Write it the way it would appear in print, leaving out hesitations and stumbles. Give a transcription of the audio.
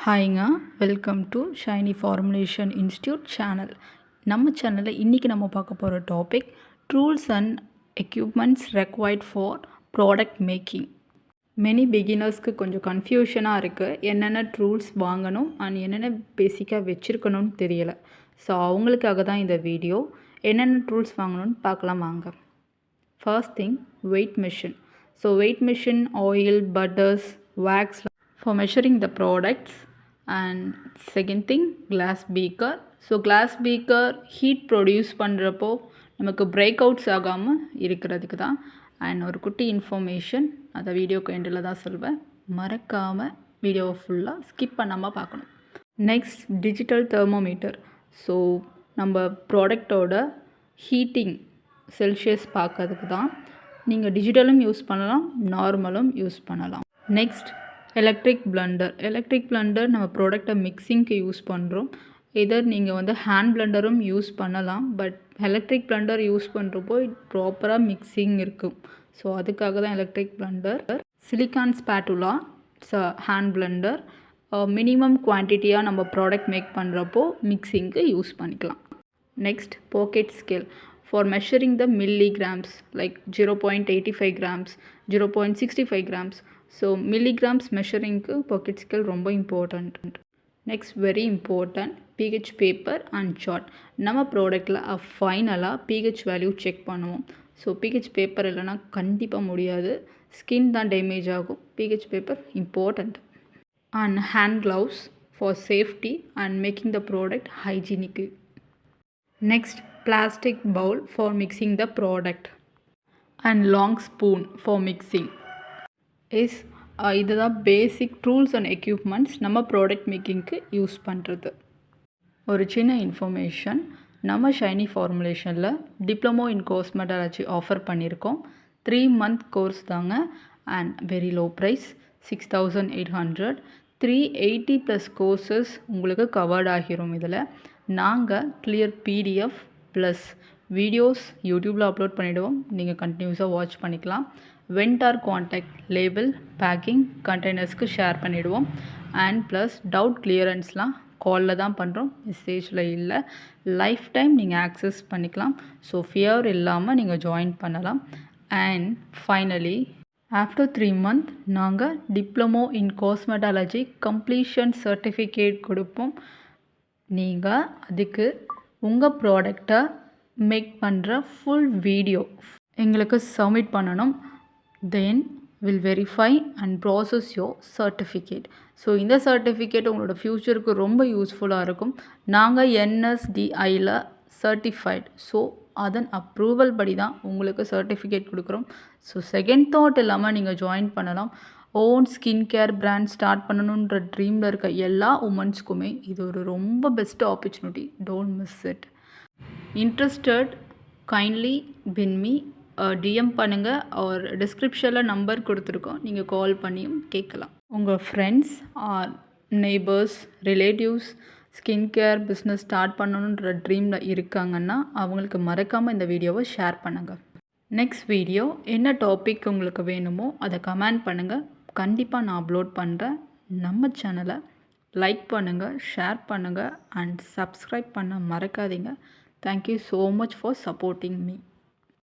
ஹாய்ங்க, welcome to Shiny formulation institute channel. நம்ம சேனலில் இன்றைக்கி நம்ம பார்க்க போகிற topic tools and equipments required for product making. Many பிகினர்ஸ்க்கு கொஞ்சம் கன்ஃபியூஷனாக இருக்குது, என்னென்ன டூல்ஸ் வாங்கணும் அண்ட் என்னென்ன பேசிக்காக வச்சுருக்கணும்னு தெரியலை. ஸோ அவங்களுக்காக தான் இந்த வீடியோ. என்னென்ன டூல்ஸ் வாங்கணும்னு பார்க்கலாம் வாங்க. First thing, weight machine. So weight machine, oil, பட்டர்ஸ், wax for measuring the products. And second thing, glass beaker. So glass beaker heat produce பண்ணுறப்போ நமக்கு பிரேக் அவுட்ஸ் ஆகாமல் இருக்கிறதுக்கு தான். அண்ட் ஒரு குட்டி இன்ஃபர்மேஷன், அதை வீடியோக்கு எண்டில் தான் சொல்வேன், மறக்காமல் வீடியோவை ஃபுல்லாக ஸ்கிப் பண்ணாமல் பார்க்கணும். Next, digital thermometer. ஸோ நம்ம ப்ராடக்டோட ஹீட்டிங் செல்சியஸ் பார்க்கறதுக்கு தான். நீங்கள் டிஜிட்டலும் யூஸ் பண்ணலாம், நார்மலும் யூஸ் பண்ணலாம். Next, electric blender. Electric blender நம்ம ப்ராடக்டை மிக்சிங்க்கு யூஸ் பண்ணுறோம். இதர் நீங்கள் ஹேண்ட் பிளெண்டரும் யூஸ் பண்ணலாம், பட் எலக்ட்ரிக் பிளெண்டர் யூஸ் பண்ணுறப்போ ப்ராப்பராக மிக்சிங் இருக்கும். ஸோ அதுக்காக தான் electric blender. Silicone spatula, hand blender. Minimum குவான்டிட்டியாக நம்ம ப்ராடக்ட் மேக் பண்ணுறப்போ மிக்சிங்க்கு யூஸ் பண்ணிக்கலாம். Next, pocket scale for measuring the milligrams, like 0.85 grams, 0.65 grams. So milligrams measuring pocket scale ரொம்ப important. Next, very important, pH paper and chart. நம்ம ப்ராடக்டில் ஃபைனலாக pH value check பண்ணுவோம். So pH paper இல்லைனா கண்டிப்பாக முடியாது, ஸ்கின் தான் damage ஆகும். pH paper important. And hand gloves for safety and making the product hygienically. Next, plastic bowl for mixing the product and long spoon for mixing is இதுதான் basic tools and equipments நம்ம product மேக்கிங்க்கு use பண்ணுறது. ஒரு சின்ன information, நம்ம Shiny ஃபார்முலேஷனில் diploma in cosmetology offer பண்ணியிருக்கோம். 3 month course தாங்க. And very low price, 6800. 380+ courses உங்களுக்கு கவர்ட் ஆகிரும். இதில் நாங்கள் கிளியர் PDF ப்ளஸ் வீடியோஸ் யூடியூப்பில் அப்லோட் பண்ணிவிடுவோம். நீங்கள் கண்டினியூஸாக வாட்ச் பண்ணிக்கலாம். வெண்டார் காண்டாக்ட், லேபிள், பேக்கிங், கண்டெய்னர்ஸ்க்கு ஷேர் பண்ணிவிடுவோம். அண்ட் ப்ளஸ் டவுட் கிளியரன்ஸ்லாம் காலில் தான் பண்ணுறோம், மெசேஜில் இல்லை. லைஃப் டைம் நீங்கள் ஆக்சஸ் பண்ணிக்கலாம். ஸோ ஃபியர் இல்லாமல் நீங்கள் ஜாயின் பண்ணலாம். அண்ட் ஃபைனலி, ஆஃப்டர் 3 month நாங்கள் diploma in cosmetology completion certificate கொடுப்போம். நீங்கள் அதுக்கு உங்கள் ப்ராடக்டை மேக் பண்ணுற ஃபுல் வீடியோ எங்களுக்கு சப்மிட் பண்ணணும். Then will verify and process your certificate. So இந்த சர்டிஃபிகேட் உங்களோட ஃப்யூச்சருக்கு ரொம்ப யூஸ்ஃபுல்லாக இருக்கும். நாங்கள் NSDIயில் சர்டிஃபைட். ஸோ அதன் அப்ரூவல் படி தான் உங்களுக்கு சர்டிஃபிகேட் கொடுக்குறோம். ஸோ செகண்ட் தாட் இல்லாமல் நீங்கள் ஜாயின் பண்ணலாம். Own skin care brand start பண்ணணுன்ற ட்ரீமில் இருக்க எல்லா உமன்ஸ்க்குமே இது ஒரு ரொம்ப best opportunity. Don't miss it. Interested kindly ping me DM பண்ணுங்கள். ஒரு டிஸ்கிரிப்ஷனில் நம்பர் கொடுத்துருக்கோம், நீங்கள் கால் பண்ணியும் கேட்கலாம். உங்கள் friends or neighbours, relatives skin care business start பண்ணணுன்ற ட்ரீமில் இருக்காங்கன்னா அவங்களுக்கு மறக்காமல் இந்த வீடியோவை ஷேர் பண்ணுங்கள். நெக்ஸ்ட் வீடியோ என்ன டாபிக் உங்களுக்கு வேணுமோ அதை கமெண்ட் பண்ணுங்கள், கண்டிப்பாக நான் அப்லோட் பண்ணுறேன். நம்ம சேனலை லைக் பண்ணுங்கள், ஷேர் பண்ணுங்கள் அண்ட் சப்ஸ்கிரைப் பண்ண மறக்காதீங்க. Thank you so much for supporting me.